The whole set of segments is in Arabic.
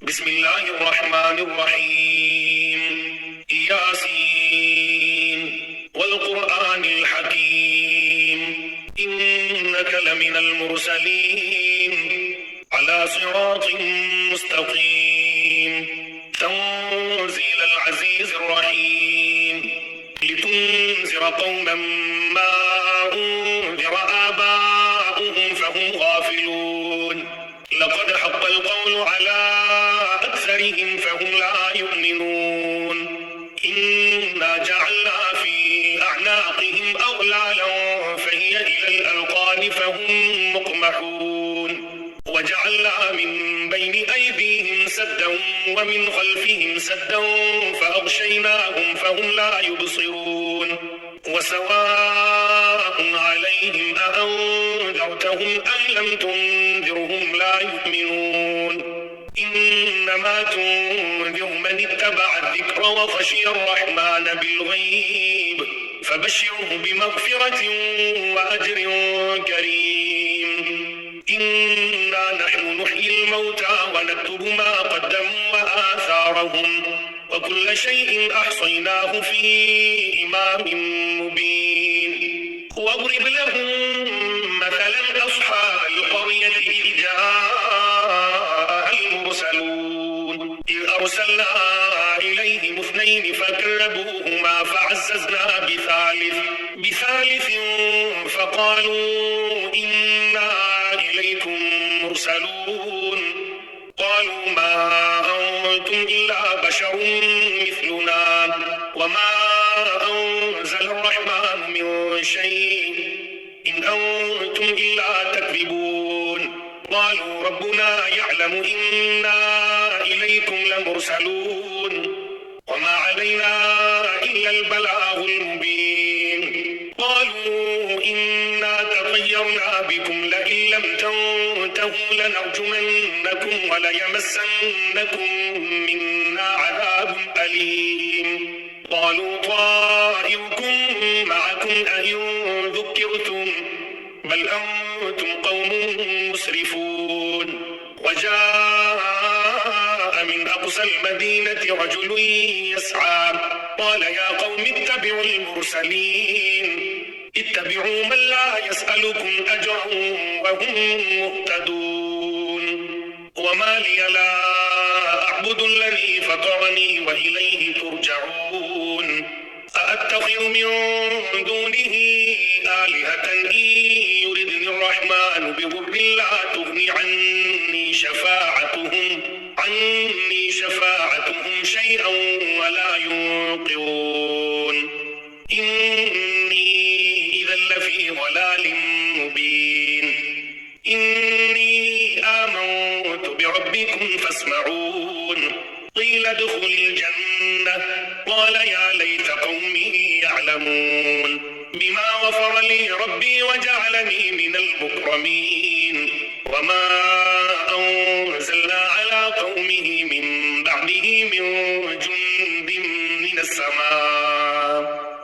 بسم الله الرحمن الرحيم. ياسين والقرآن الحكيم إنك لمن المرسلين على صراط مستقيم تنزيل العزيز الرحيم لتنذر قوما ما أنذر آباؤهم فهم غافلون لقد حق القول على أكثرهم فهم لا يؤمنون إنا جعلنا في أعناقهم أغلالا فهي إلى الأذقان فهم مقمحون وجعلنا من بين أيديهم سدا ومن خلفهم سدا فأغشيناهم فهم لا يبصرون وسواء عليهم أأنذرتهم أم لم تنذرهم لا يؤمنون إنما تنذر من اتبع الذكر وخشي الرحمن بالغيب فبشره بمغفرة وأجر كريم إنا نحن نحيي الموتى ونكتب ما قدموا وآثارهم وكل شيء أحصيناه في إمام مبين واضرب لهم مثلا أصحاب القرية إذ جاء المرسلون إذ أرسلنا إليهم اثنين فكذبوهما فعززنا بثالث فقالوا إنا إليكم مرسلون قالوا ما أنتم إلا بشر مثلنا وما أنزل الرحمن من شيء إن أنتم إلا تكذبون قالوا ربنا يعلم إنا إليكم لمرسلون وما علينا إلا البلاغ المبين قالوا إنا تطيرنا بكم لئن لم تنتهوا لنرجمنكم وليمسنكم منا عذاب أليم قالوا طائركم معكم أئن ذكرتم بل أنتم قوم مسرفون وجاء من أقصى المدينة رجل يسعى قال يا قوم اتبعوا المرسلين اتبعوا من لا يسألكم أجرا وهم مهتدون وما لي لا أعبد الذي فطرني وإليه ترجعون أأتخذ من دونه آلهة إن يردني الرحمن بضر لا تغني عني شفاعتهم شيئا ولا ينقذون إني إذا لفي ضلال مبين إني آمنت بربكم فاسمعون قيل ادخل الجنة قال يا ليت قومي يعلمون بما غفر لي ربي وجعلني من المكرمين وما أنزلنا على قومه من بعده من جند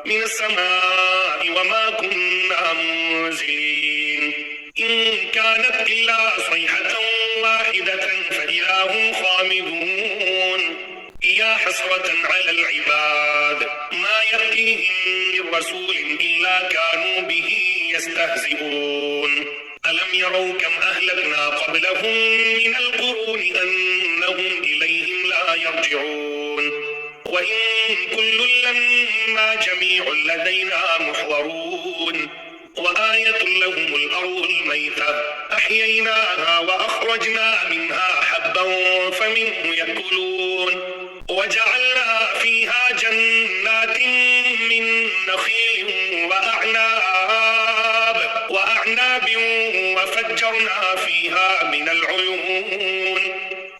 من السماء وما كنا منزلين إن كانت إلا صيحة واحدة فإذا هم خامدون يا حسرة على العباد ما يأتيهم من رسول إلا كانوا به يستهزئون ألم يروا كم أهلكنا قبلهم من القرون أنهم إليهم لا يرجعون وإن كل لما جميع لدينا محضرون وآية لهم الأرض الميتة أحييناها وأخرجنا منها حبا فمنه يأكلون وجعلنا فيها جنات من نخيل وأعناب وفجرنا فيها من العيون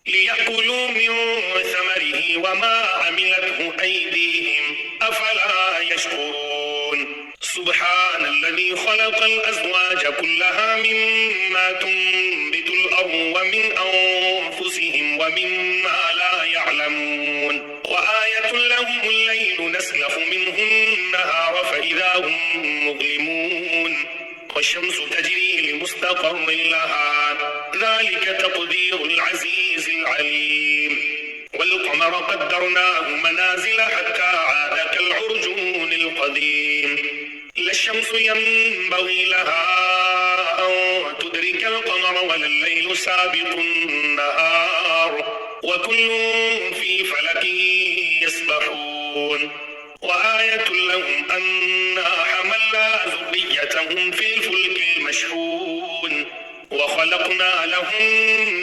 ليأكلوا من ثمره وما عملته أيديهم أفلا يشكرون سبحان الذي خلق الأزواج كلها مما تنبت الأرض ومن أنفسهم ومما لا يعلمون وآية لهم الليل نسلخ منه النهار فإذا هم مظلمون والشمس تجري لمستقر لها ذلك تقدير العزيز العليم والقمر قدرناه منازل حتى عاد كالعرجون القديم لا الشمس ينبغي لها أن تدرك القمر ولا الليل سابق النهار وكل في فلك يسبحون وآية لهم أنا حملنا ذريتهم في الفلك المشحون وخلقنا لهم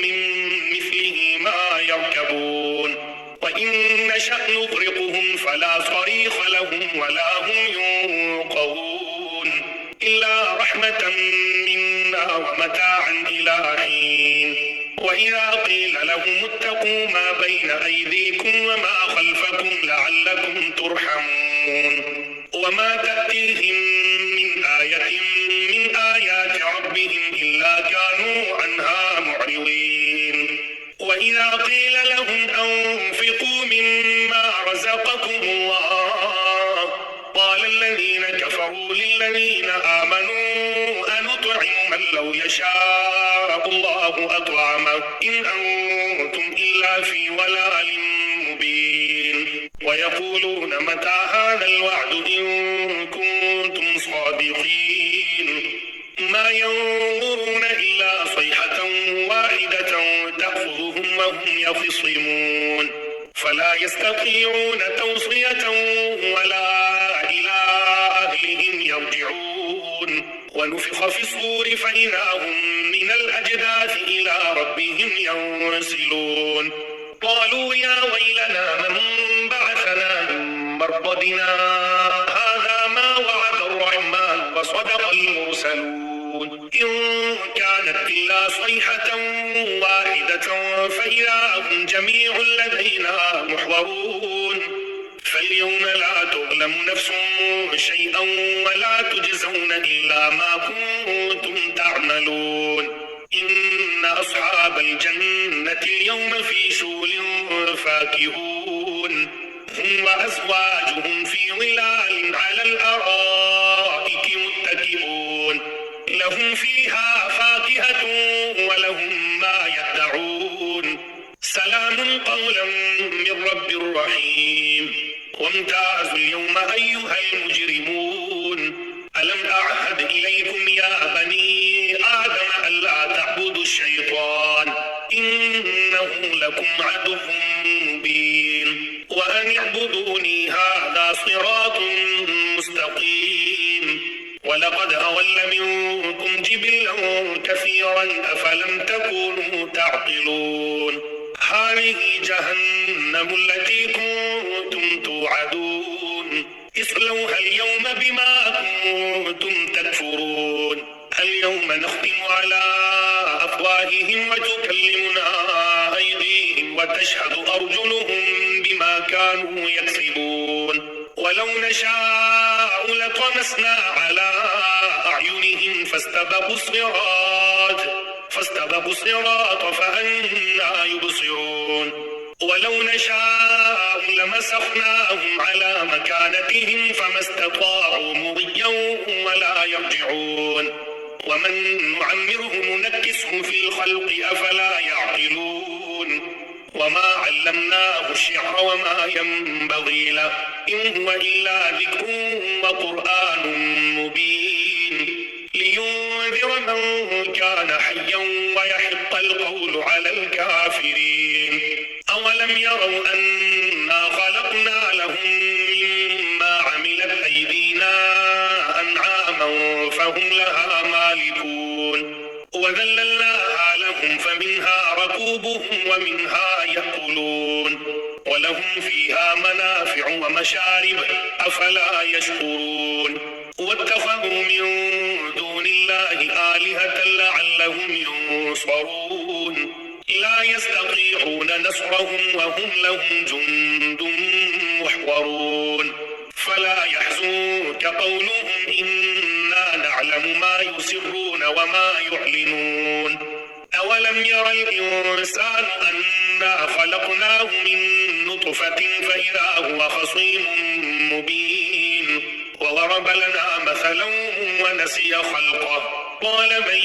من مثله ما يركبون وإن نشأ نغرقهم فلا صريخ لهم ولا هم ينقذون إلا رحمة منا ومتاعا إلى حين وإذا قيل لهم اتقوا ما بين أيديكم وما خلفكم لعلكم ترحمون وما تأتيهم من آية من آيات ربهم إلا كانوا عنها معرضين وإذا قيل لهم أنفقوا مما رزقكم الله قال الذين كفروا للذين آمنوا أنطعم من لو يشاء الله أطعمه إن أنتم إلا في ضلال مبين ويقولون متى هذا الوعد إن كنتم صادقين ما ينظرون إلا صيحة واحدة تأخذهم وهم يخصمون فلا يستطيعون توصية ولا إلى أهلهم يرجعون ونفخ في الصور فإذا هم من الأجداث إلى ربهم ينسلون قالوا يا ويلنا من بعثنا من مرقدنا هذا ما وعد الرحمن وصدق المرسلون إن كانت إلا صيحة واحدة فإذا هم جميع لدينا محضرون فاليوم لا تظلم نفس شيئا ولا تجزون إلا ما كنتم تعملون إن أصحاب الجنة اليوم في شغل فاكهون هم وأزواجهم في ظلال على الأرائك متكئون لهم فيها فاكهة ولهم ما يدعون سلام قولا من رب رحيم وامتازوا اليوم أيها المجرمون ألم أعهد إليكم يا بني آدم ألا تعبدوا الشيطان إنه لكم عدو مبين وأن اعبدوني هذا صراط مستقيم ولقد أضل منكم جبلا كثيرا أفلم تكونوا تعقلون هذه جهنم التي كنتم توعدون اصلوها اليوم بما كنتم تكفرون اليوم نختم على أفواههم وتكلمنا أيديهم وتشهد أرجلهم بما كانوا يكسبون ولو نشاء لطمسنا على أعينهم فاستبقوا الصراط فأنى يبصرون ولو نشاء لمسخناهم على مكانتهم فما استطاعوا مضيا ولا يرجعون ومن نعمره ننكسه في الخلق أفلا يعقلون وما علمناه الشعر وما ينبغي له إن هو إلا ذكر وقرآن مبين لينذر من كان حيا ويحق القول على الكافرين أولم يروا أنا خلقنا لهم مما عملت أيدينا أنعاما فهم لها مالكون وذللناها لهم فمنها ركوبهم ومنها يأكلون ولهم فيها منافع ومشارب أفلا يشكرون واتخذوا من دون الله آلهة لعلهم ينصرون لا يستطيعون نصرهم وهم لهم جند محضرون فلا يحزنك قولهم إنا نعلم ما يسرون وما يعلنون أولم ير الإنسان أنا خلقناه من نطفة فإذا هو خصيم مبين ضرب لنا مثلا ونسي خلقه قال من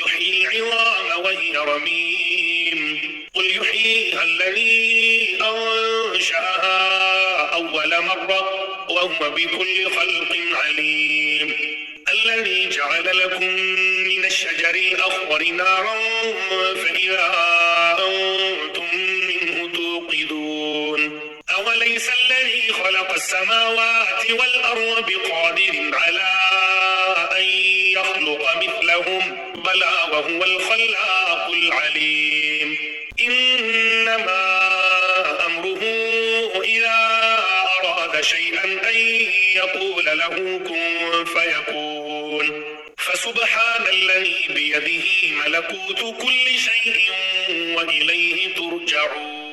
يحيي العظام وهي رميم قل يحييها الذي أنشأها أول مرة وهو بكل خلق عليم الذي جعل لكم من الشجر الأخضر نارا فإذا أنتم منه توقدون أوليس الذي خلق السماوات والأرض بقادر على أن يخلق مثلهم بلى وهو الخلاق العليم إنما أمره إذا أراد شيئا أن يقول له كن فيكون فسبحان الذي بيده ملكوت كل شيء وإليه ترجعون.